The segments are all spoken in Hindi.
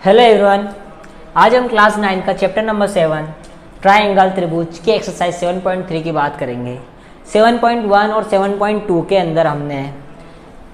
हेलो एवरीवन, आज हम क्लास 9 का चैप्टर नंबर 7 ट्राइंगल त्रिभुज की एक्सरसाइज 7.3 की बात करेंगे। 7.1 और 7.2 के अंदर हमने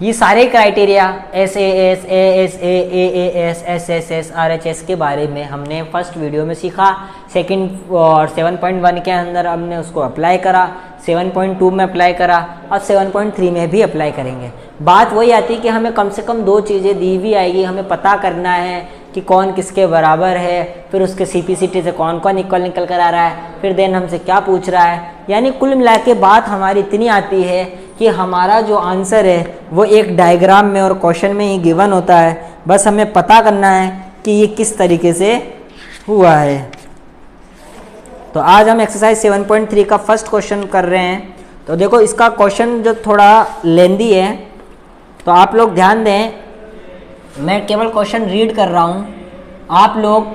ये सारे criteria SAS, ASA, AAS, SSS, RHS के बारे में हमने फर्स्ट वीडियो में सीखा। सेकंड और 7.1 के अंदर हमने उसको अप्लाई करा, 7.2 में अप्लाई करा और 7.3 में भी अप्लाई करेंगे। बात वही आती है कि हमें कम से कम दो चीज़ें दी हुई आएगी, हमें पता करना है कि कौन किसके बराबर है, फिर उसके CPCT से कौन कौन इक्वल निकल कर आ रहा है, फिर देन हमसे क्या पूछ रहा है। यानी कुल मिला के बात हमारी इतनी आती है कि हमारा जो आंसर है वो एक डायग्राम में और क्वेश्चन में ही गिवन होता है। बस हमें पता करना है कि ये किस तरीके से हुआ है। तो आज हम एक्सरसाइज 7.3 का फर्स्ट क्वेश्चन कर रहे हैं। तो देखो, इसका क्वेश्चन जो थोड़ा लेंदी है तो आप लोग ध्यान दें। मैं केवल क्वेश्चन रीड कर रहा हूँ, आप लोग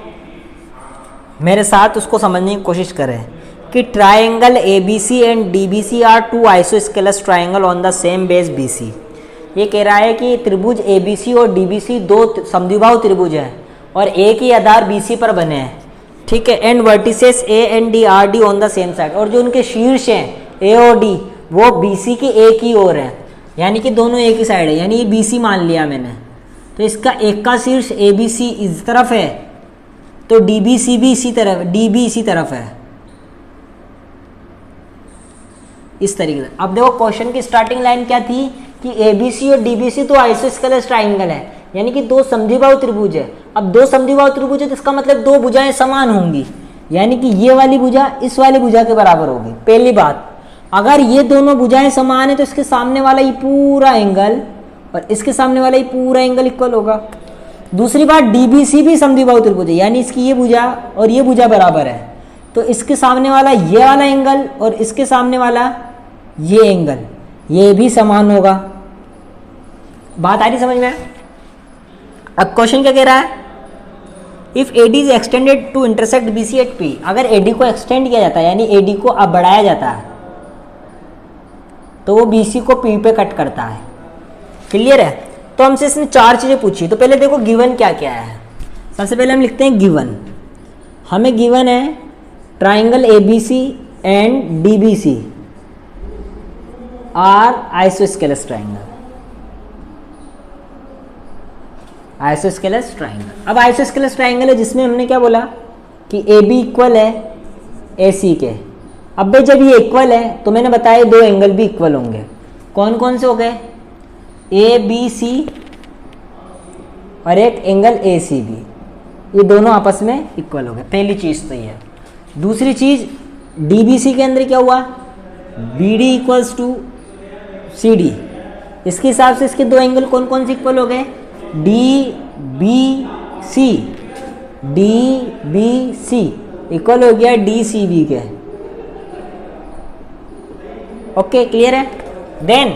मेरे साथ उसको समझने की कोशिश करें कि triangle ABC and DBC are two isosceles triangle on the same base BC। ये कह रहा है कि त्रिभुज ABC और DBC दो समद्विबाहु त्रिभुज हैं और एक ही आधार BC पर बने हैं, ठीक है। And vertices A and D R D on the same side, और जो उनके शीर्ष हैं A और D वो BC की एक ही ओर है, यानी कि दोनों एक ही साइड है। यानी ये BC मान लिया मैंने, तो इसका एक का शीर्ष ABC इस तरफ है तो DBC भी इसी तरफ, DB इसी तरफ है, इस तरीके से। अब देखो, क्वेश्चन की स्टार्टिंग लाइन क्या थी कि ABC और DBC तो आइसोस्केलस ट्राइंगल है, यानी कि दो समद्विबाहु त्रिभुज है। अब दो समद्विबाहु त्रिभुज है तो इसका मतलब दो भुजाएं समान होंगी, यानी कि ये वाली भुजा इस वाली भुजा के बराबर होगी। पहली बात, अगर ये दोनों भुजाएं समान है तो इसके सामने वाला ये पूरा एंगल और इसके सामने वाला ये पूरा एंगल इक्वल होगा। दूसरी बात, DBC भी समद्विबाहु त्रिभुज है, यानी इसकी ये भुजा और ये भुजा बराबर है, तो इसके सामने वाला ये वाला एंगल और इसके सामने वाला ये एंगल ये भी समान होगा। बात आ रही समझ में? अब क्वेश्चन क्या कह रहा है, if AD is extended to intersect BC at P। अगर AD को एक्सटेंड किया जाता है, यानी AD को अब बढ़ाया जाता है, तो वो BC को P पे कट करता है। क्लियर है? तो हमसे इसने चार चीजें पूछी। तो पहले देखो गिवन क्या क्या है। सबसे पहले हम लिखते हैं गिवन। हमें गिवन है triangle ABC and DBC are isosceles triangle, isosceles triangle. अब आइसोस्केलस ट्राइंगल है जिसमें हमने क्या बोला कि AB इक्वल है AC के। अब भाई जब ये इक्वल है तो मैंने बताया दो एंगल भी इक्वल होंगे। कौन कौन से हो गए? ABC और एक एंगल ACB, ये दोनों आपस में इक्वल हो गए। पहली चीज तो ये है। दूसरी चीज, DBC के अंदर क्या हुआ, BD इक्वल्स टू CD। इसके हिसाब से इसके दो एंगल कौन कौन से इक्वल हो गए? DBC, DBC इक्वल हो गया DCB के। ओके, क्लियर है? देन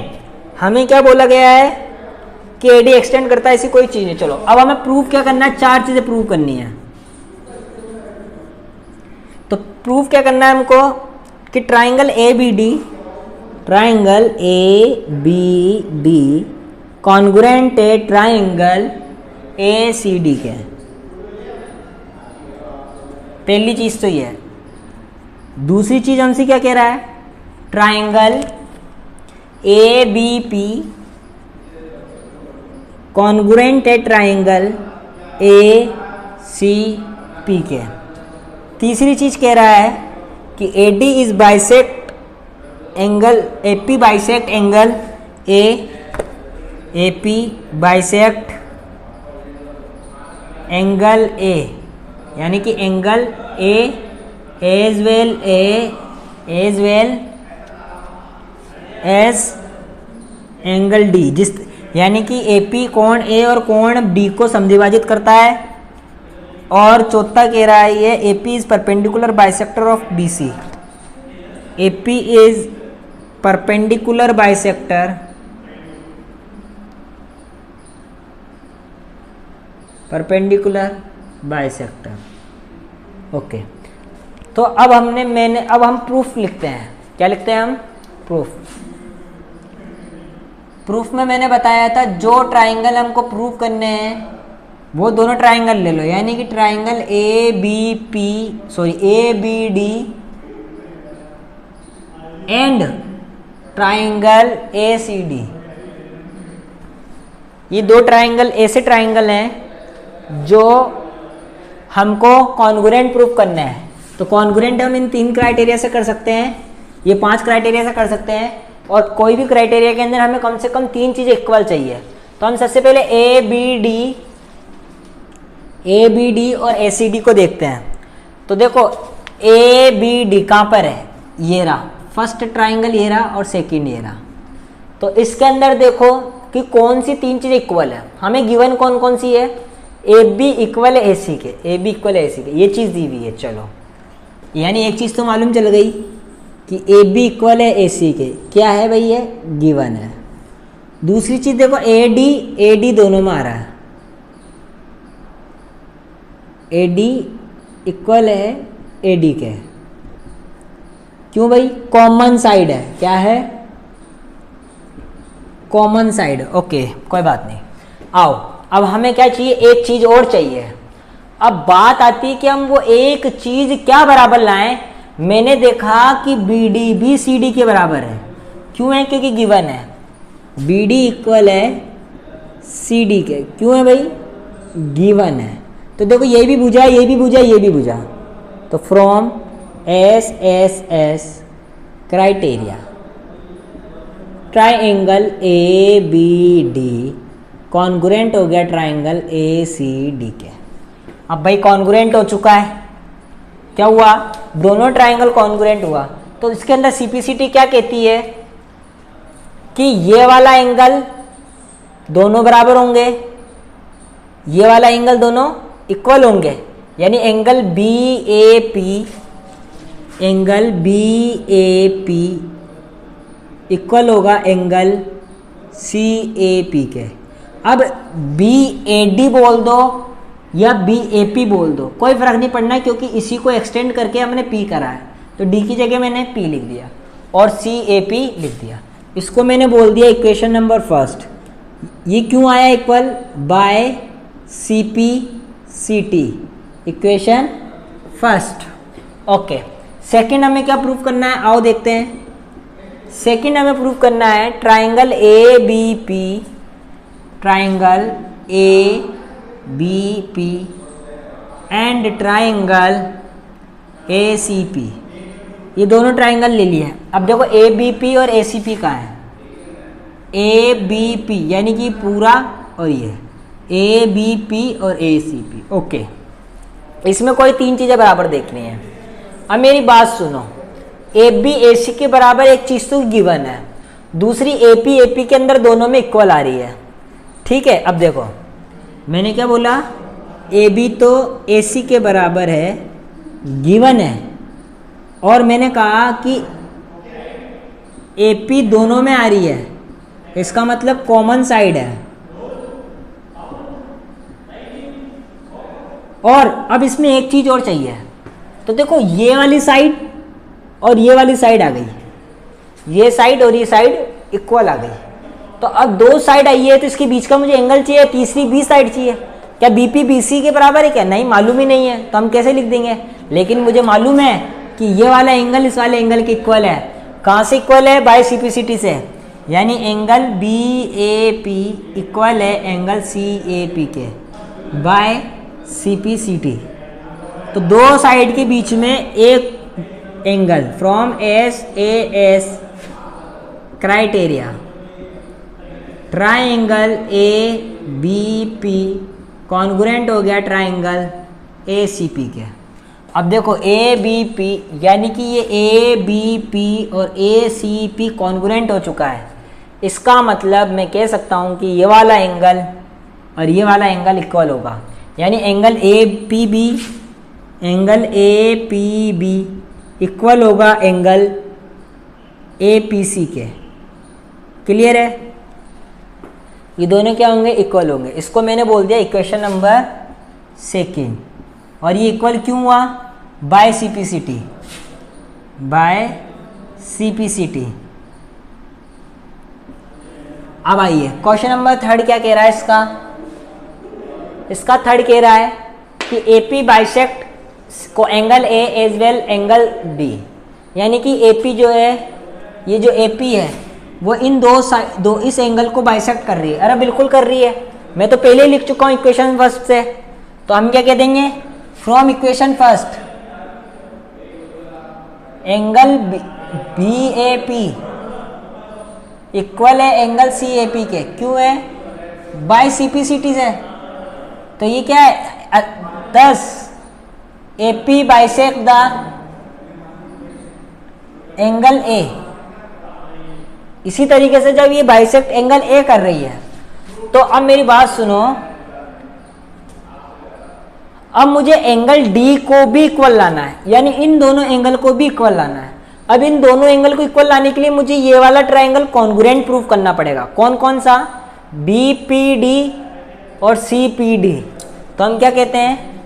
हमें क्या बोला गया है कि AD एक्सटेंड करता है, ऐसी कोई चीज नहीं। चलो अब हमें प्रूफ क्या करना है, चार चीजें प्रूव करनी है। तो प्रूफ क्या करना है हमको कि triangle ABD, triangle ABD congruent है ट्राइंगल ACD के। पहली चीज तो ये है। दूसरी चीज हमसे क्या कह रहा है, ट्राइंगल ABP कॉन्ग्रुएंट है ट्राइंगल ACP के। तीसरी चीज कह रहा है कि AD is bisect angle AP bisect angle A, AP bisect angle A, यानी कि angle A as well as angle D, जिस यानी कि AP कोण A और कोण D को समद्विभाजित करता है। और चौथा कह रहा है ये AP is perpendicular bisector of BC। AP is perpendicular bisector okay. तो अब अब हम प्रूफ लिखते हैं। क्या लिखते हैं हम? प्रूफ में मैंने बताया था जो ट्राइंगल हमको प्रूव करने हैं वो दोनों ट्राइंगल ले लो, यानी कि triangle A B D and triangle A C D. ये दो ट्राइंगल ऐसे ट्राइंगल हैं जो हमको कॉन्ग्रुएंट प्रूफ करना है। तो कॉन्ग्रुएंट हम इन 3 क्राइटेरिया से कर सकते हैं, ये 5 क्राइटेरिया से कर सकते हैं, और कोई भी क्राइटेरिया के अंदर हमें कम से कम 3 चीज़ें इक्वल चाहिए। तो हम सबसे पहले ए बी डी और ए सी डी को देखते हैं। तो देखो ए बी डी कहाँ पर है, ये रहा फर्स्ट ट्राइंगल, ये रहा, और सेकंड ये रहा। तो इसके अंदर देखो कि कौन सी 3 चीज़ें इक्वल है। हमें गिवन कौन कौन सी है, ए बी इक्वल है ए सी के, ए बी इक्वल है ए सी के, ये चीज़ दी हुई है। चलो, यानी एक चीज़ तो मालूम चल गई कि ए बी इक्वल है ए सी के, क्या है भाई, ये गिवन है। दूसरी चीज़ देखो ए डी दोनों में आ रहा है, ए डी इक्वल है ए डी के, क्यों भाई, कॉमन साइड है, क्या है, कॉमन साइड। ओके, कोई बात नहीं। आओ, अब हमें क्या चाहिए, एक चीज़ और चाहिए। अब बात आती है कि हम वो एक चीज़ क्या बराबर लाएं। मैंने देखा कि बी डी भी सी डी के बराबर है, क्यों है, क्योंकि गिवन है बी डी इक्वल है सी डी के, क्यों है भाई, गिवन है। तो देखो ये भी बुझा, ये भी बुझा, ये भी बुझा। तो from S criteria triangle A B D congruent हो गया ट्राइंगल ए सी डी के। अब भाई कॉन्ग्रुएंट हो चुका है, क्या हुआ, दोनों ट्राइंगल कॉन्ग्रुएंट हुआ। तो इसके अंदर सीपीसीटी क्या कहती है कि ये वाला एंगल दोनों बराबर होंगे, ये वाला एंगल दोनों इक्वल होंगे, यानी angle B A P equal होगा एंगल सी ए पी के। अब बी ए डी बोल दो या बी ए पी बोल दो, कोई फर्क नहीं पड़ना, क्योंकि इसी को एक्सटेंड करके हमने पी करा है। तो डी की जगह मैंने पी लिख दिया और सी ए पी लिख दिया। इसको मैंने बोल दिया इक्वेशन नंबर फर्स्ट। ये क्यों आया equal, by C P C T, equation first. Okay, second हमें क्या प्रूफ करना है, आओ देखते हैं। सेकंड हमें प्रूफ करना है triangle A B P and triangle A C P, ये दोनों ट्राइंगल ले लिए। अब देखो ए बी पी और ए सी पी कहाँ है, ए बी पी यानी कि पूरा, और ये ए बी पी और ए सी पी। ओके, इसमें कोई 3 चीज़ें बराबर देखनी है। अब मेरी बात सुनो, ए बी ए सी के बराबर एक चीज़ तो गिवन है, दूसरी ए पी के अंदर दोनों में इक्वल आ रही है, ठीक है। अब देखो मैंने क्या बोला, ए बी तो ए सी के बराबर है, गिवन है, और मैंने कहा कि ए पी दोनों में आ रही है, इसका मतलब कॉमन साइड है। और अब इसमें एक चीज़ और चाहिए, तो देखो ये वाली साइड और ये वाली साइड आ गई, ये साइड और ये साइड इक्वल आ गई। तो अब 2 साइड आई है, तो इसके बीच का मुझे एंगल चाहिए, तीसरी बी साइड चाहिए। क्या बीपी बीसी के बराबर है क्या, नहीं, मालूम ही नहीं है, तो हम कैसे लिख देंगे। लेकिन मुझे मालूम है कि ये वाला एंगल इस वाले एंगल के इक्वल है। कहाँ से इक्वल है, बाय सीपीसीटी से, यानी angle B A P equal है एंगल सी ए पी के बाय सीपीसीटी। तो 2 साइड के बीच में एक angle from S criteria triangle A B P congruent हो गया ट्राइंगल ए सी पी के। अब देखो ए बी पी यानी कि ये ए बी पी और ए सी पी कॉन्ग्रुएंट हो चुका है। इसका मतलब मैं कह सकता हूँ कि ये वाला एंगल और ये वाला एंगल इक्वल होगा, यानी angle A P B equal होगा एंगल ए पी सी के। क्लियर है, ये दोनों क्या होंगे, इक्वल होंगे। इसको मैंने बोल दिया इक्वेशन नंबर 2। और ये इक्वल क्यों हुआ, बाय सीपीसीटी, अब आइए क्वेश्चन नंबर 3 क्या कह रहा है इसका। इसका थर्ड कह रहा है कि AP बाइसेक्ट को angle A as well angle B, यानी कि AP जो है, ये जो AP है वो इन दो इस एंगल को बाइसेक्ट कर रही है। अरे बिल्कुल कर रही है, मैं तो पहले ही लिख चुका हूँ इक्वेशन फर्स्ट से। तो हम क्या कह देंगे, from equation first angle BAP equal है एंगल CAP के, क्यों है, बाय CP/CT है। तो ये क्या है, 10 AP bisect the angle A। इसी तरीके से जब ये बाइसेक्ट एंगल A कर रही है, तो अब मेरी बात सुनो, अब मुझे एंगल D को भी इक्वल लाना है, यानी इन दोनों एंगल को भी इक्वल लाना है। अब इन दोनों एंगल को इक्वल लाने के लिए मुझे ये वाला ट्रायंगल कॉन्ग्रुएंट प्रूव करना पड़ेगा। कौन कौन सा, BPD और CPD। तो हम क्या कहते हैं,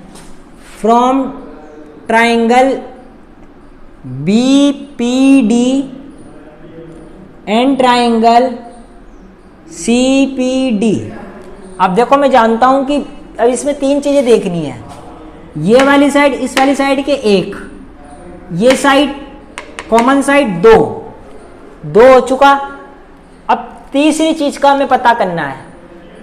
from triangle BPD and triangle CPD। अब देखो मैं जानता हूं कि अब इसमें तीन चीजें देखनी है, ये वाली साइड इस वाली साइड के एक, ये साइड कॉमन साइड दो हो चुका। अब तीसरी चीज का हमें पता करना है।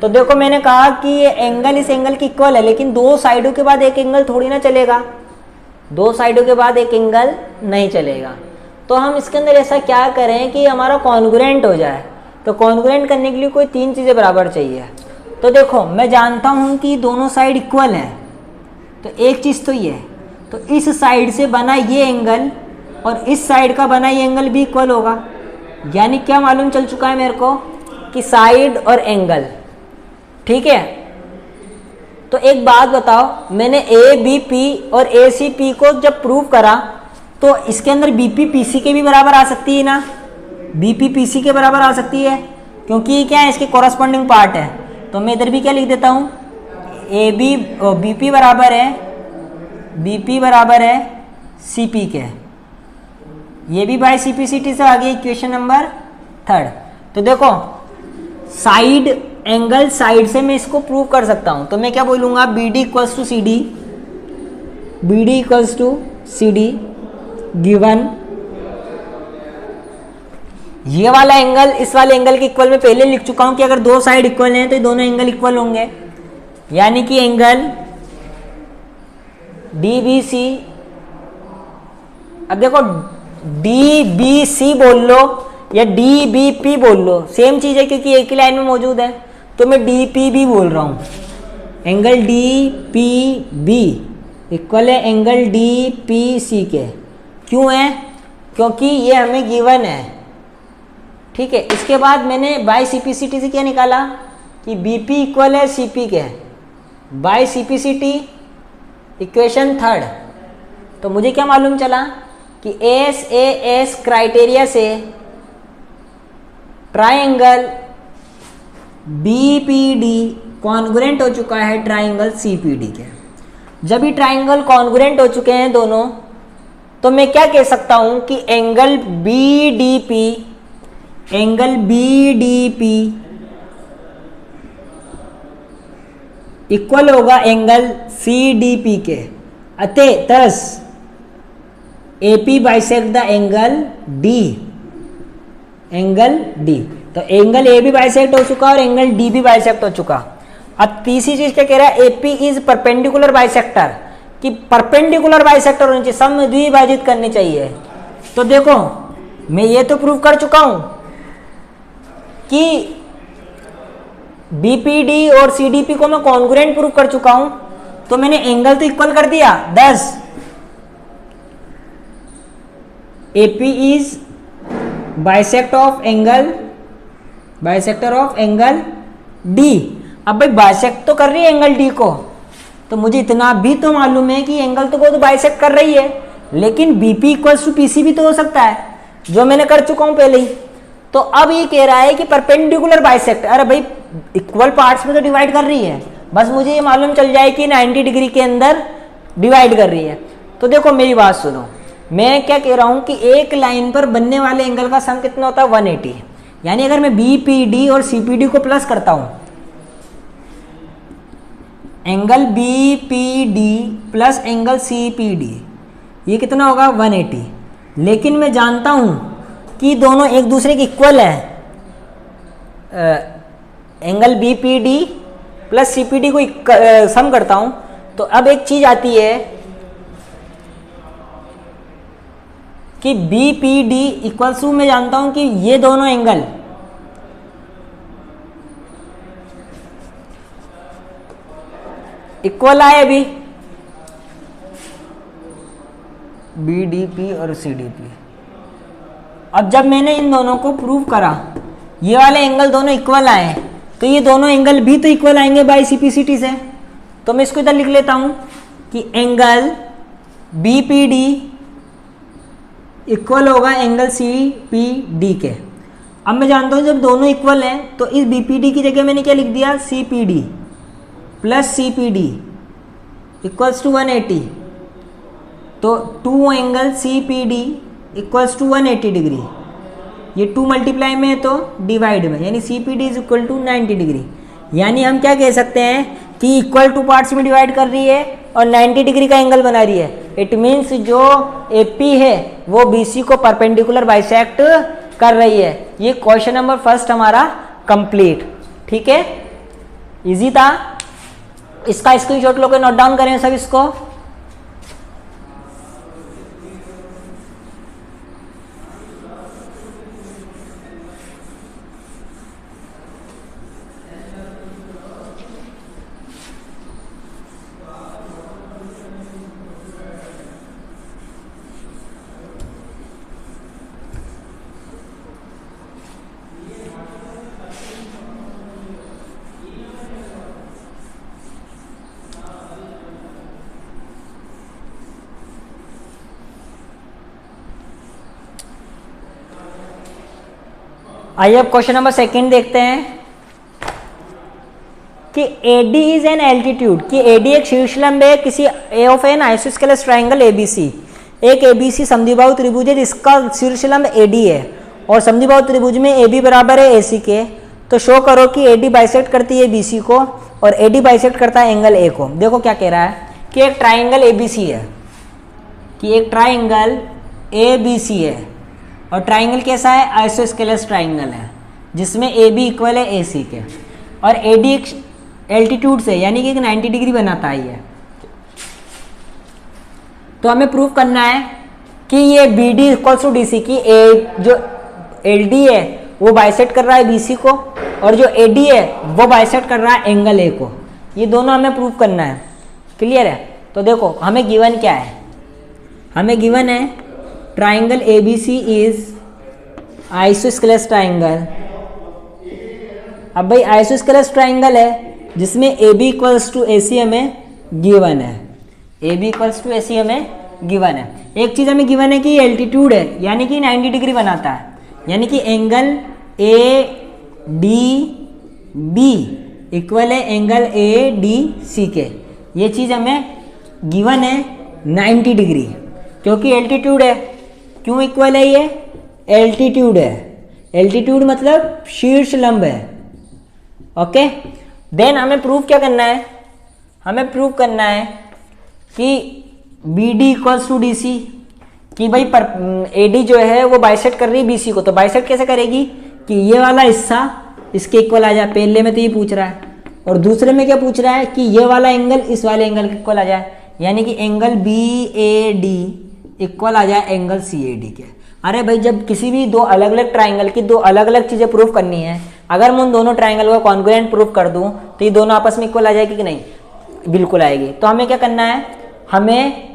तो देखो मैंने कहा कि ये एंगल इस एंगल की इक्वल है, लेकिन दो साइडों के बाद एक एंगल थोड़ी ना चलेगा, दो साइडों के बाद एक एंगल नहीं चलेगा। तो हम इसके अंदर ऐसा क्या करें कि हमारा कॉन्ग्रुएंट हो जाए। तो कॉन्ग्रुएंट करने के लिए कोई तीन चीजें बराबर चाहिए। तो देखो मैं जानता हूं कि दोनों साइड इक्वल है, तो एक चीज तो ये है, तो इस साइड से बना ये एंगल और इस साइड का बना ये एंगल भी इक्वल होगा। यानी क्या मालूम चल चुका है मेरे को कि साइड और एंगल, ठीक है। तो एक बात बताओ, मैंने ABP और ACP को जब प्रूव करा तो इसके अंदर BP PC के भी बराबर आ सकती है ना, BP PC के बराबर आ सकती है, क्योंकि ये क्या है, इसके कॉरस्पॉन्डिंग पार्ट है। तो मैं इधर भी क्या लिख देता हूँ, BP बराबर है CP के, ये भी बाय CP/CT से आ गई इक्वेशन नंबर थर्ड। तो देखो साइड एंगल साइड से मैं इसको प्रूव कर सकता हूं। तो मैं क्या बोलूंगा, BD equals to CD given ये वाला एंगल इस वाले एंगल के इक्वल में पहले लिख चुका हूं कि अगर दो साइड इक्वल हैं तो ये दोनों एंगल इक्वल होंगे, यानी कि एंगल DBC। अब देखो DBC बोल लो या DBP बोल लो, सेम चीज है क्योंकि एक ही लाइन में मौजूद है। तो मैं DPB बोल रहा हूं, एंगल DPB इक्वल है एंगल DPC के। क्यों है, क्योंकि ये हमें गिवन है, ठीक है। इसके बाद मैंने बाय CP/CT से क्या निकाला कि BP इक्वल है CP के, बाय CP/CT इक्वेशन थर्ड। तो मुझे क्या मालूम चला कि SAS क्राइटेरिया से ट्रायंगल BPD कॉन्ग्रुएंट हो चुका है ट्रायंगल CPD के। जब ही ट्रायंगल कॉन्ग्रुएंट हो चुके हैं दोनों, तो मैं क्या कह सकता हूं कि एंगल BDP इक्वल होगा एंगल CDP के। अतः thus AP bisect the angle D। तो एंगल A भी बाइसेक्ट हो चुका और एंगल D भी बाइसेक्ट हो चुका। अब तीसरी चीज क्या कह रहा है, AP इज परपेंडिकुलर बाइसेक्टर, कि परपेंडिकुलर बाइसेक्टर होनी चाहिए, सब में द्विभाजित करनी चाहिए। तो देखो मैं ये तो प्रूव कर चुका हूं कि BPD और CDP को मैं कॉन्ग्रुएंट प्रूव कर चुका हूं। तो मैंने एंगल तो इक्वल कर दिया 10, AP is bisector of angle D। अब भाई बाइसेक्ट तो कर रही है एंगल D को, तो मुझे इतना भी तो मालूम है कि एंगल तो को तो बाइसेक्ट कर रही है, लेकिन BP इक्वल्स टू PC भी तो हो सकता है, जो मैंने कर चुका हूं पहले ही। तो अब ये कह रहा है कि परपेंडिकुलर बाइसेक्ट, अरे भाई इक्वल पार्ट्स में तो डिवाइड कर रही है, बस मुझे ये मालूम चल जाए कि 90 डिग्री के अंदर डिवाइड कर रही है। तो देखो मेरी बात सुनो, मैं क्या कह रहा हूं कि एक लाइन पर बनने वाले एंगल का सम कितना होता है, 180। यानी अगर मैं BPD और CPD को प्लस करता हूं, angle B P D plus angle C P D, ये कितना होगा 180। लेकिन मैं जानता हूं कि दोनों एक दूसरे के इक्वल है, angle B P D plus C P D को सम करता हूं, तो अब एक चीज आती है कि B P D equals to, मैं जानता हूं कि ये दोनों एंगल इक्वल आए अभी, बी डी पी और सी डी पी। अब जब मैंने इन दोनों को प्रूव करा, ये वाले एंगल दोनों इक्वल आए, तो ये दोनों एंगल भी तो इक्वल आएंगे बाई सीपीसीटी से। तो मैं इसको इधर लिख लेता हूं कि angle B P D equal होगा एंगल सी पी डी के। अब मैं जानता हूं जब दोनों इक्वल हैं तो इस बी पी डी की जगह मैंने क्या लिख दिया, C P D plus C P D equals to 180। तो 2 angle C P D equals to 180 degree, ये 2 मल्टीप्लाई में है तो डिवाइड में, यानी C P D is equal to 90 degree. यानी हम क्या कह सकते हैं कि इक्वल टू पार्ट्स में डिवाइड कर रही है और 90 डिग्री का एंगल बना रही है। इट मीन्स जो ए पी है वो बी सी को परपेंडिकुलर बाइसेक्ट कर रही है। ये क्वेश्चन नंबर फर्स्ट हमारा कंप्लीट। ठीक है, इजी था। इसका स्क्रीनशॉट लो के नोट डाउन करें सब इसको। आइए अब क्वेश्चन नंबर सेकंड देखते हैं कि AD इज एन एल्टीट्यूड, कि AD एक शीर्षलंब है किसी A of an isosceles triangle ABC। एक ABC समद्विबाहु त्रिभुज है जिसका शीर्षलंब AD है और समद्विबाहु त्रिभुज में AB बराबर है AC के। तो शो करो कि AD बाइसेक्ट करती है BC को और AD बाइसेक्ट करता है एंगल A को। देखो क्या कह रहा है कि एक ट्राइंगल ABC है, कि एक ट्राइंगल ABC है और ट्राइंगल कैसा है, आइसोस्केलस ट्राइंगल है जिसमें AB इक्वल है AC के, और AD एक एल्टीट्यूड से यानी कि 90 डिग्री बनाता है ये। तो हमें प्रूव करना है कि ये BD इक्वल्स टू DC की जो LD है वो बाइसेक्ट कर रहा है BC को और जो AD है वो बाइसेक्ट कर रहा है एंगल A को। ये दोनों हमें प्रूव करना है। क्लियर है? तो देखो हमें गिवन क्या है, हमें गिवन है triangle ABC is isosceles triangle. अब भाई आइसोस्केलस ट्राइंगल है जिसमें AB इक्वल्स टू AC हमें गिवन है, AB इक्वल्स टू AC हमें गिवन है। एक चीज हमें गिवन है कि ये एल्टीट्यूड है यानी कि 90 डिग्री बनाता है, यानी कि एंगल ADB इक्वल है एंगल ADC के। ये चीज हमें गिवन है 90 डिग्री, क्योंकि एल्टीट्यूड है। क्यों इक्वल है ये? एल्टीट्यूड है, एल्टीट्यूड मतलब शीर्ष लंब है। ओके, देन हमें प्रूव क्या करना है, हमें प्रूव करना है कि BD इक्वल्स टू DC, कि भाई AD जो है वो बाइसेक्ट कर रही है BC को। तो बाइसेक्ट कैसे करेगी कि ये वाला हिस्सा इसके इक्वल आ जाए। पहले में तो ये पूछ रहा है और दूसरे में क्या पूछ रहा है कि ये वाला एंगल इस वाले एंगल के इक्वल आ जाए, यानी कि एंगल BAD इक्वल आ जाए एंगल CAD के। अरे भाई जब किसी भी दो अलग अलग ट्राइंगल की दो अलग अलग चीजें प्रूव करनी है, अगर मैं उन दोनों ट्राइंगल को कॉन्ग्रुएंट प्रूव कर दूं तो ये दोनों आपस में इक्वल आ जाएगी कि नहीं? बिल्कुल आएगी। तो हमें क्या करना है, हमें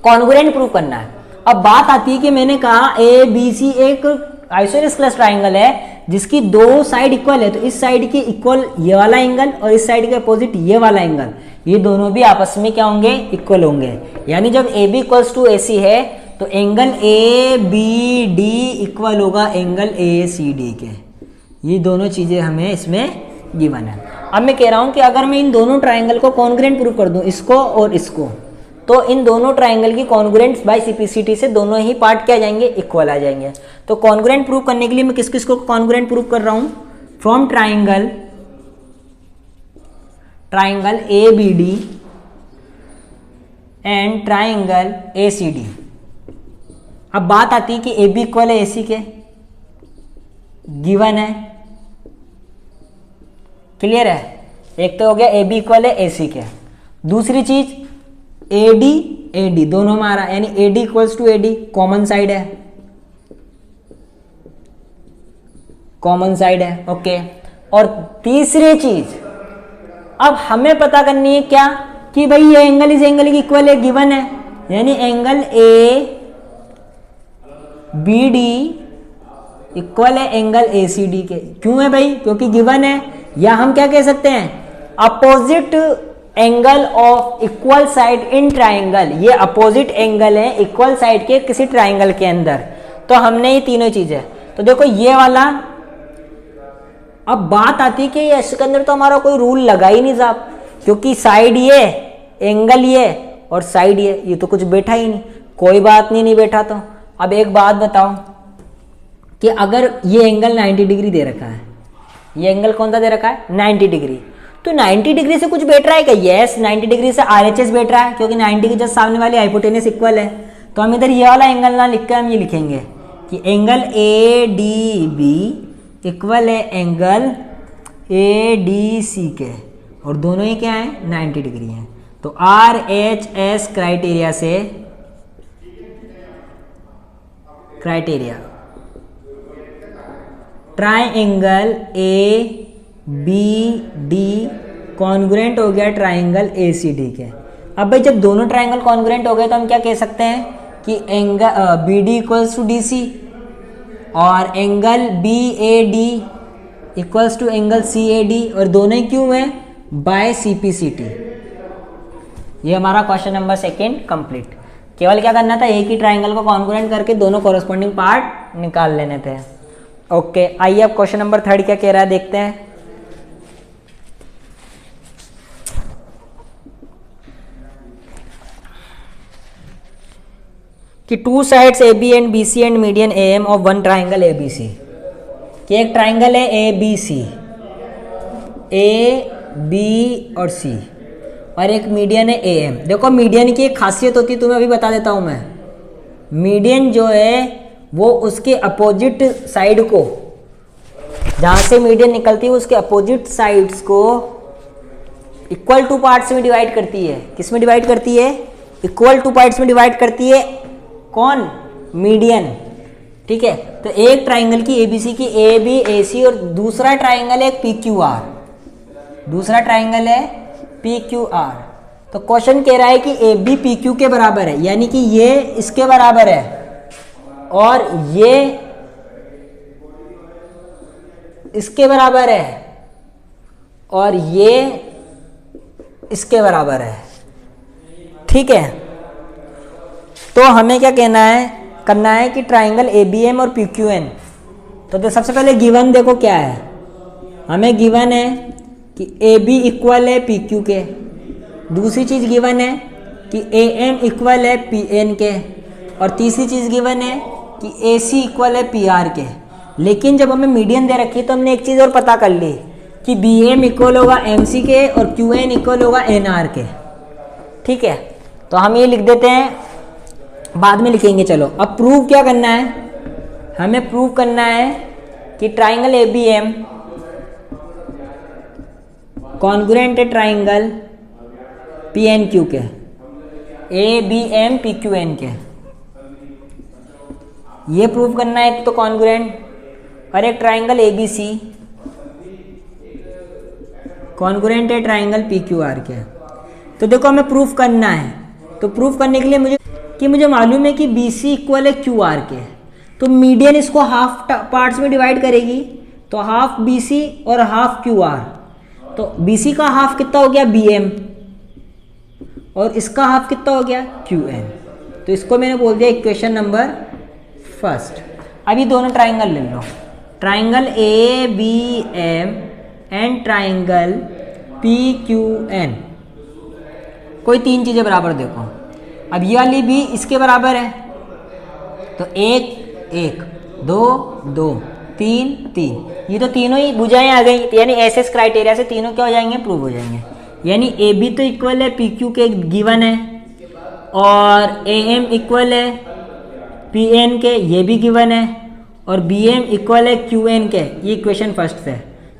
कॉन्ग्रुएंट प्रूव करना है। अब बात आती है कि मैंने कहा ABC एक आइसोस्केलस ट्राइंगल है जिसकी दो साइड इक्वल है, तो इस साइड के इक्वल ये वाला एंगल और इस साइड के अपोजिट ये वाला एंगल, ये दोनों भी आपस में क्या होंगे? इक्वल होंगे। यानी जब AB इक्वल्स टू AC है तो एंगल ABD इक्वल होगा एंगल ACD के। ये दोनों चीजें हमें इसमें गिवन है। अब मैं कह रहा हूं कि अगर मैं इन दोनों ट्राइंगल को कॉन्ग्रुएंट प्रूव कर दूं, इसको और इसको, तो इन दोनों ट्राइंगल की कॉन्ग्रुएंट बाय सीपीसीटी से दोनों ही पार्ट क्या आ जाएंगे? इक्वल आ जाएंगे। तो कॉन्ग्रुएंट प्रूव करने के लिए मैं किस किस को कॉन्ग्रुएंट प्रूव कर रहा हूं? From triangle ABD and triangle ACD। अब बात आती है कि AB इक्वल है AC के, गिवन है, क्लियर है। एक तो हो गया AB इक्वल है AC के। दूसरी चीज AD दोनों में आ रहा है, यानी AD equals to AD, common side है, कॉमन साइड है, ओके। और तीसरी चीज अब हमें पता करनी है क्या, कि भाई ये एंगल इस एंगल की इक्वल है, गिवन है, यानी एंगल ABD इक्वल है एंगल ACD के। क्यों है भाई, क्योंकि गिवन है। या हम क्या कह सकते हैं, opposite angle of equal side in triangle, ये अपोजिट एंगल है इक्वल साइड के किसी ट्राइंगल के अंदर। तो हमने ये तीनों चीजें, तो देखो ये वाला। अब बात आती है कि इसके अंदर तो हमारा कोई रूल लगा ही नहीं साहब, क्योंकि साइड ये, एंगल ये और साइड ये तो कुछ बैठा ही नहीं। कोई बात नहीं, नहीं बैठा तो अब एक बात बताओ कि अगर ये एंगल 90 डिग्री दे रखा है, ये एंगल कौन सा दे रखा है 90 डिग्री, तो 90 डिग्री से कुछ बैठ रहा है क्या, यस 90 डिग्री से RHS बैठ रहा है, क्योंकि 90 के जस्ट सामने वाली हाइपोटेनस इक्वल है। तो हम इधर ये वाला एंगल ना लिख के हम ये लिखेंगे कि एंगल ADB इक्वल है एंगल ADC के, और दोनों ही क्या है 90 डिग्री हैं। तो RHS क्राइटेरिया से, क्राइटेरिया ट्राइंगल ABD कॉन्ग्रुएंट हो गया ट्राइंगल ACD के। अब भाई जब दोनों ट्राइंगल कॉन्ग्रुएंट हो गए तो हम क्या कह सकते हैं कि angle BD equals to DC और angle BAD equals to angle CAD, और दोनों ही क्यों है बाय CPCT। ये हमारा क्वेश्चन नंबर 2 कंप्लीट। केवल क्या करना था, एक ही ट्राइंगल को कॉन्ग्रुएंट करके दोनों कॉरस्पॉन्डिंग पार्ट निकाल लेने थे। ओके, आइए अब क्वेश्चन नंबर 3 क्या कह रहा है देखते हैं। कि 2 sides AB and BC and median AM of one triangle ABC, कि एक ट्राइंगल है ABC, A B और C, और एक मीडियन है AM। देखो मीडियन की एक खासियत होती है, तुम्हें अभी बता देता हूं मैं। मीडियन जो है वो उसके अपोजिट साइड को, जहां से मीडियन निकलती है उसके अपोजिट साइड्स को इक्वल टू पार्ट्स में डिवाइड करती है। किस में डिवाइड करती है, इक्वल टू पार्ट्स में डिवाइड करती है। कौन, मीडियन, ठीक है। तो एक ट्राइंगल की ABC की AB AC, और दूसरा ट्राइंगल है PQR, दूसरा ट्राइंगल है PQR। तो क्वेश्चन कह रहा है कि AB PQ के बराबर है, यानी कि ये इसके बराबर है और ये इसके बराबर है और ये इसके बराबर है, ठीक है। तो हमें क्या कहना है, करना है कि ट्राइंगल ABM और PQN। तो सबसे पहले गिवन देखो क्या है, हमें गिवन है कि AB इक्वल है PQ के। दूसरी चीज गिवन है कि AM इक्वल है PN के, और तीसरी चीज गिवन है कि AC इक्वल है PR के। लेकिन जब हमें मीडियन दे रखी तो हमने एक चीज और पता कर ली कि BM इक्वल होगा MC के और QN इक्वल होगा NR के, ठीक है। तो हम ये लिख देते हैं, बाद में लिखेंगे। चलो अब प्रूव क्या करना है, हमें प्रूव करना है कि ट्राइंगल ABM कॉन्ग्रुएंट है ट्राइंगल PNQ के, ABM PQN के। ये प्रूव करना है, एक तो कॉन्ग्रुएंट, और एक ट्राइंगल ABC कॉन्ग्रुएंट है ट्राइंगल PQR के। तो देखो हमें प्रूफ करना है, तो प्रूफ करने के लिए मुझे मालूम है कि BC इक्वल है QR के। तो मीडियन इसको हाफ पार्ट्स में डिवाइड करेगी, तो हाफ BC और हाफ QR। तो BC का हाफ कितना हो गया BM, और इसका हाफ कितना हो गया QN। तो इसको मैंने बोल दिया इक्वेशन नंबर 1। अभी दोनों ट्राइंगल ले लो, triangle ABM and triangle PQN। कोई 3 चीजें बराबर देखो। अब ये वाली भी इसके बराबर है, तो 1 1 2 2 3 3, ये तो तीनों ही भुजाएं आ गई, यानी SS क्राइटेरिया से तीनों क्या हो जाएंगे, प्रूव हो जाएंगे। यानी ए बी तो इक्वल है पी क्यू के, गिवन है, और ए एम इक्वल है पी एन के, ये भी गिवन है, और बी एम इक्वल है क्यू एन के, ये इक्वेशन फर्स्ट से।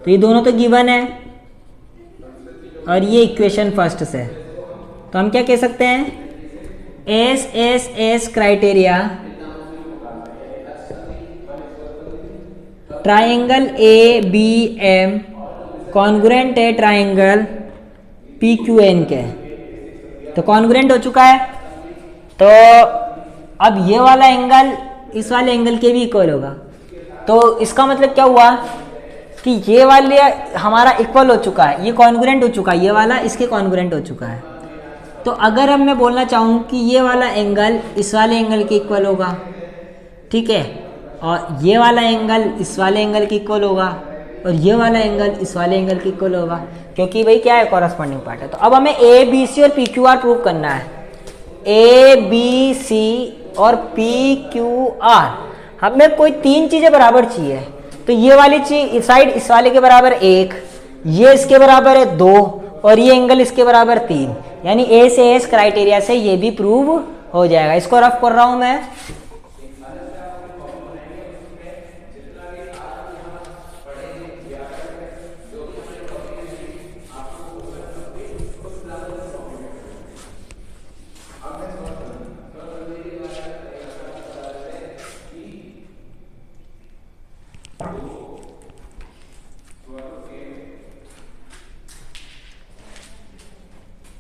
तो ये दोनों तो गिवन है और ये इक्वेशन फर्स्ट से। तो हम क्या कह सकते हैं, S S S criteria triangle A B M congruent है ट्राइंगल पी क्यू एन के। तो कॉन्ग्रुएंट हो चुका है, तो अब ये वाला एंगल इस वाले एंगल के भी इक्वल होगा। तो इसका मतलब क्या हुआ कि ये वाले हमारा इक्वल हो चुका है, ये कॉन्ग्रुएंट हो चुका है, ये वाला इसके कॉन्ग्रुएंट हो चुका है। तो अगर अब मैं बोलना चाहूँ कि ये वाला एंगल इस वाले एंगल के इक्वल होगा, ठीक है, और ये वाला एंगल इस वाले एंगल के इक्वल होगा, और ये वाला एंगल इस वाले एंगल के इक्वल होगा, क्योंकि भाई क्या है, कॉरस्पॉन्डिंग पार्ट है। तो अब हमें ए बी सी और पी क्यू आर प्रूव करना है। ए बी सी और पी क्यू आर, हमें कोई तीन चीजें बराबर चाहिए। तो ये वाली चीज साइड इस वाले के बराबर 1, ये इसके बराबर है 2, और ये एंगल इसके बराबर 3, यानी ए से एस क्राइटेरिया से ये भी प्रूव हो जाएगा। इसको रफ कर रहा हूं मैं।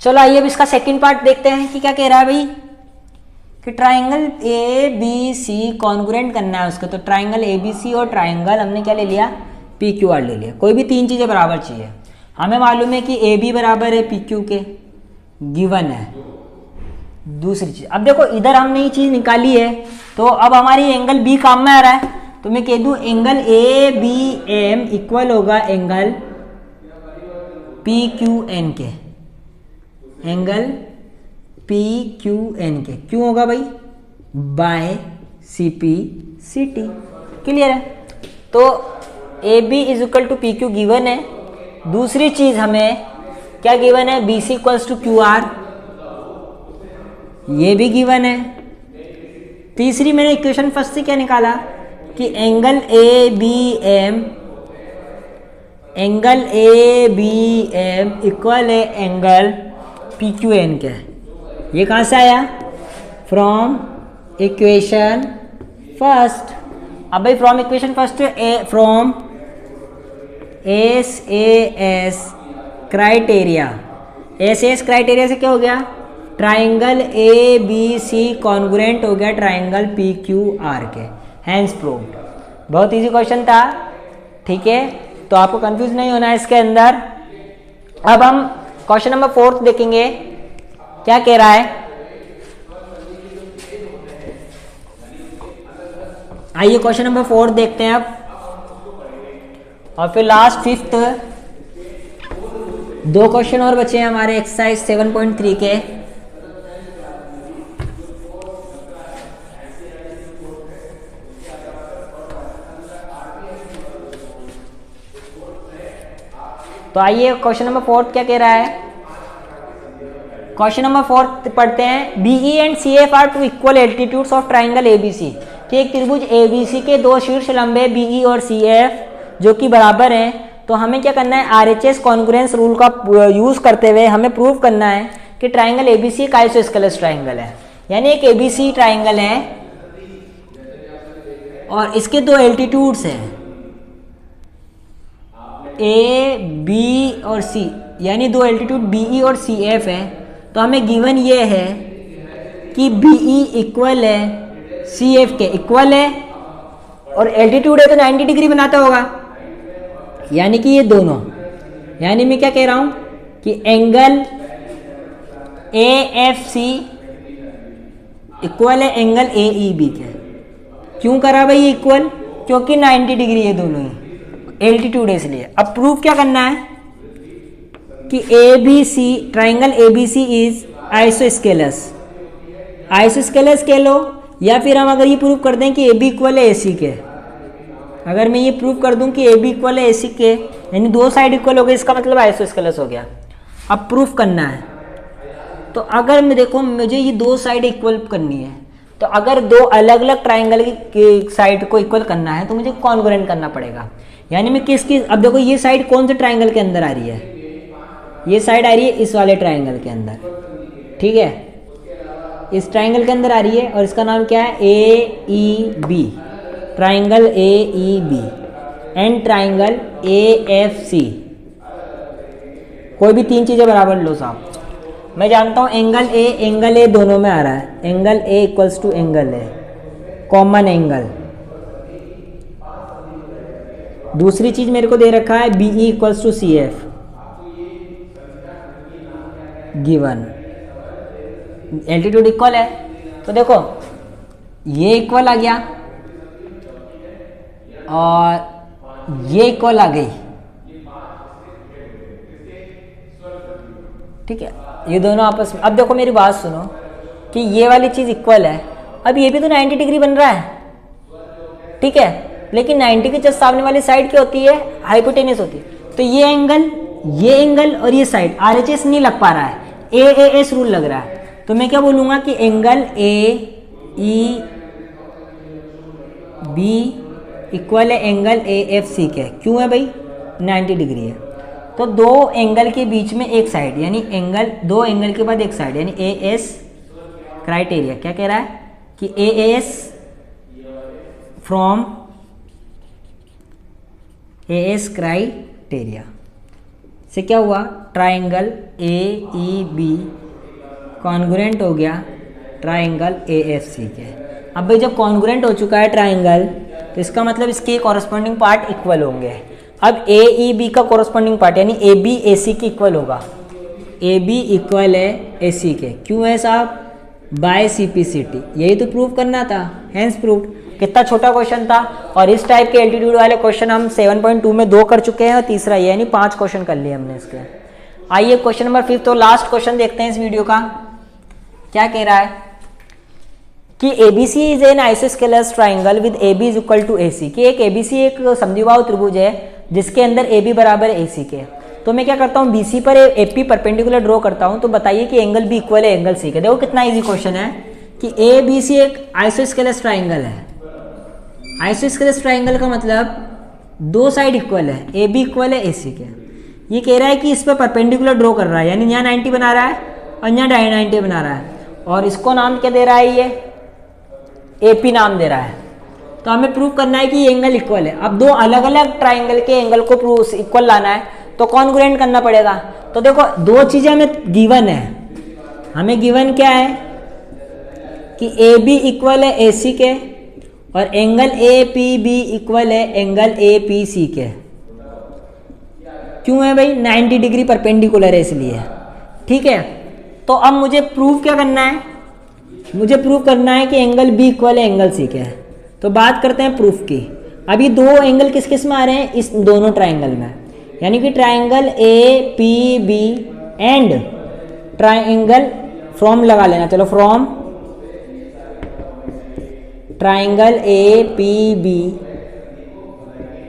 चलो आइए अब इसका सेकंड पार्ट देखते हैं कि क्या कह रहा है भाई, कि triangle A B C congruent करना है उसको। तो ट्राइंगल ए बी सी और ट्राइंगल हमने क्या ले लिया, पी क्यू आर ले लिया। कोई भी तीन चीजें बराबर चाहिए। हमें मालूम है कि ए बी बराबर है पी क्यू के, गिवन है। दूसरी चीज, अब देखो इधर हमने ये चीज निकाली है, तो अब हमारी एंगल बी काम में आ रहा है। तो मैं कह दूं angle A B M equal होगा एंगल पी क्यू एन के, एंगल पी क्यू एन के। क्यों होगा भाई, by C P C T. Clear है। तो A B is equal to P Q given है। दूसरी चीज हमें क्या गिवन है, B C equals to Q R, ये भी गिवन है। तीसरी मैंने इक्वेशन फर्स्ट से क्या निकाला कि angle A B M, angle A B M equal है एंगल पी क्यू एन के। ये कहाँ से आया, फ्रॉम इक्वेशन फर्स्ट। अब भाई from equation first, from S A S criteria, S S criteria से क्या हो गया, triangle A B C congruent हो गया ट्राइंगल पी क्यू आर के, हैंस प्रूव्ड। बहुत इजी क्वेश्चन था, ठीक है, तो आपको कंफ्यूज नहीं होना है इसके अंदर। अब हम क्वेश्चन नंबर 4 देखेंगे, क्या कह रहा है। आइए क्वेश्चन नंबर 4 देखते हैं अब, और फिर लास्ट 5th 2 क्वेश्चन और बचे हैं हमारे एक्सरसाइज 7.3 के। तो आइए क्वेश्चन नंबर 4 क्या कह रहा है। क्वेश्चन नंबर 4 पढ़ते हैं। B E and C F are two equal altitudes of triangle ABC, कि एक त्रिभुज एबीसी के 2 शीर्ष लंबे बीई और सी एफ जो कि बराबर हैं। तो हमें क्या करना है, आरएचएस कॉन्ग्रुएंस रूल का यूज करते हुए हमें प्रूव करना है कि ट्राइंगल एबीसी एक आइसोस्केलेस ट्राइंगल है। यानी एक एबीसी ट्राइंगल है और इसके 2 एल्टीट्यूड्स हैं, ए बी और सी, यानी 2 एल्टीट्यूड बीई और सी एफ है। तो हमें गिवन ये है कि बीई इक्वल है सी एफ के इक्वल है, और एल्टीट्यूड है तो 90 डिग्री बनाता होगा, यानी कि ये दोनों। यानी मैं क्या कह रहा हूं कि angle A F C equal है एंगल ए ई बी के। क्यों करा भाई इक्वल, क्योंकि 90 डिग्री है दोनों ही, एल्टीट्यूड है इसलिए। अब प्रूफ क्या करना है कि A B C, triangle A B C is isosceles. Isosceles कह लो, या फिर हम अगर ये प्रूव कर दें कि ए बी इक्वल है ए सी के, अगर मैं ये प्रूव कर दूं कि ए बी इक्वल है ए सी के, यानी 2 साइड इक्वल हो गए, इसका मतलब आइसोस्केलस हो गया। अब प्रूफ करना है। तो अगर मैं देखो मुझे ये दो साइड इक्वल करनी है, तो अगर दो अलग अलग ट्राइंगल की साइड को इक्वल करना है तो मुझे कॉन्ग्रुएंट करना पड़ेगा। यानी मैं किसकी, अब देखो ये साइड कौन से ट्राइंगल के अंदर आ रही है, ये साइड आ रही है इस वाले ट्राइंगल के अंदर, ठीक है, इस ट्राइंगल के अंदर आ रही है और इसका नाम क्या है A E B, triangle A E B and triangle A F C. कोई भी तीन चीजें बराबर लो साहब। मैं जानता हूं एंगल ए दोनों में आ रहा है, angle A equals to angle A, common angle. दूसरी चीज मेरे को दे रखा है B E equals to C F given, altitude equal है। तो देखो ये इक्वल आ गया और ये इक्वल आ गई, ठीक है, ये दोनों आपस में। अब देखो मेरी बात सुनो कि ये वाली चीज इक्वल है, अब ये भी तो 90 डिग्री बन रहा है, ठीक है, लेकिन 90 के जस्ट सामने वाली साइड क्या होती है, हाइपोटेन्यूस होती है। तो ये एंगल और ये साइड आरएचएस नहीं लग पा रहा है, एएएस रूल लग रहा है। तो मैं क्या बोलूंगा कि angle A E B equal है एंगल ए एफ सी के। क्यों है भाई, 90 डिग्री है। तो दो एंगल के बीच में एक साइड, यानी एंगल, दो एंगल के बाद एक साइड, यानी ए एस क्राइटेरिया क्या कह रहा है कि A S from A S criteria से क्या हुआ, triangle A E B congruent हो गया ट्राइंगल ए एफ सी के। अब भाई जब कॉन्ग्रुएंट हो चुका है ट्राइंगल, तो इसका मतलब इसके कॉरस्पॉन्डिंग पार्ट इक्वल होंगे। अब ए ई बी का कॉरस्पॉन्डिंग पार्ट यानी ए बी ए सी के इक्वल होगा, ए बी इक्वल है ए सी के। क्यों है साहब, by C P C T, यही तो प्रूव करना था, हैंस प्रूव्ड। कितना छोटा क्वेश्चन था, और इस टाइप के एल्टीट्यूड वाले क्वेश्चन हम 7.2 में 2 कर चुके हैं और तीसरा ये, यानी 5 क्वेश्चन कर लिए हमने इसके। आइए क्वेश्चन नंबर 5, तो लास्ट क्वेश्चन देखते हैं इस वीडियो का। क्या कह रहा है कि ABC is an isosceles triangle with AB is equal to AC, कि एक ABC एक समद्विबाहु त्रिभुज है जिसके अंदर AB बराबर है AC के। तो मैं क्या करता हूँ, BC पर AP परपेंडिकुलर ड्रॉ करता हूँ, तो बताइए कि एंगल B इक्वल है एंगल C के। देखो कितना इजी क्वेश्चन है कि ABC एक आइसोस्केलस ट्राइंगल है। आइसोस्केलस ट्राइंगल का मतलब दो साइड इक्वल है, AB इक्वल है AC के। ये कह रहा है कि इस पर परपेंडिकुलर ड्रॉ कर रहा है, यानी यहाँ 90 बना रहा है और यहाँ 90 बना रहा है, और इसको नाम क्या दे रहा है, ये AP नाम दे रहा है। तो हमें प्रूव करना है कि ये एंगल इक्वल है। अब दो अलग अलग ट्राइंगल के एंगल को प्रूव इक्वल लाना है तो कॉन्ग्रुएंट करना पड़ेगा। तो देखो दो चीजें हमें गिवन है, हमें गिवन क्या है कि AB इक्वल है AC के और एंगल APB इक्वल है एंगल APC के। क्यों है भाई, 90 डिग्री परपेंडिकुलर है इसलिए, ठीक है। तो अब मुझे प्रूव क्या करना है, मुझे प्रूव करना है कि एंगल B इक्वल है एंगल C के। तो बात करते हैं प्रूफ की। अभी दो एंगल किस किस में आ रहे हैं, इस दोनों ट्राइंगल में, यानी कि triangle APB and triangle from लगा लेना, चलो from triangle APB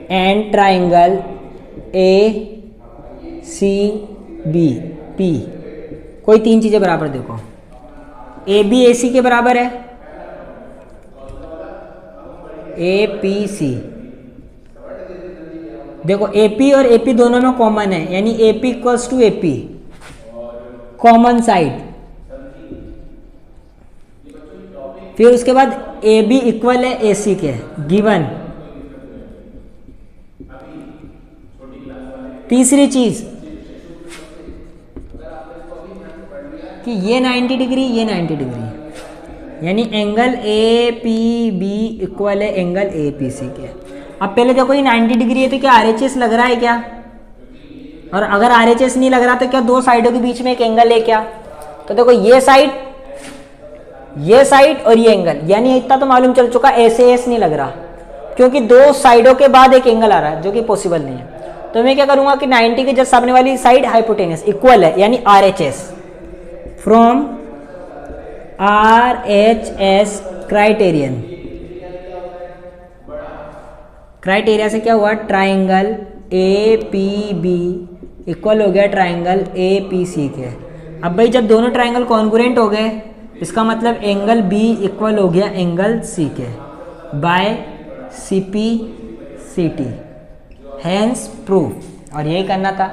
and triangle ACB P। कोई तीन चीजें बराबर, देखो AB AC के बराबर है, APC, देखो AP और AP दोनों में कॉमन है, यानी AP equals to AP, common side. फिर उसके बाद AB इक्वल है AC के, गिवन। तीसरी चीज कि ये 90 डिग्री, ये 90 डिग्री, यानी एंगल APB इक्वल है एंगल APC के। अब पहले देखो ये 90 डिग्री है तो क्या RHS लग रहा है क्या, और अगर RHS नहीं लग रहा तो क्या दो साइडों के बीच में एक एंगल है क्या। तो देखो ये साइड और ये एंगल, यानी इतना तो मालूम चल चुका, SAS नहीं लग रहा क्योंकि दो साइडों के बाद एक एंगल आ रहा है जो कि पॉसिबल नहीं है। तो मैं क्या करूंगा कि 90 के जस्ट सामने वाली साइड हाइपोटेनस इक्वल है, यानी RHS from RHS criterion. Criteria से क्या हुआ, ट्राइंगल APB इक्वल हो गया ट्राइंगल ए पी सी के। अब भाई जब दोनों ट्राइंगल कॉन्ग्रुएंट हो गए, इसका मतलब एंगल बी इक्वल हो गया एंगल सी के by C P C T, hence proof. और यही करना था।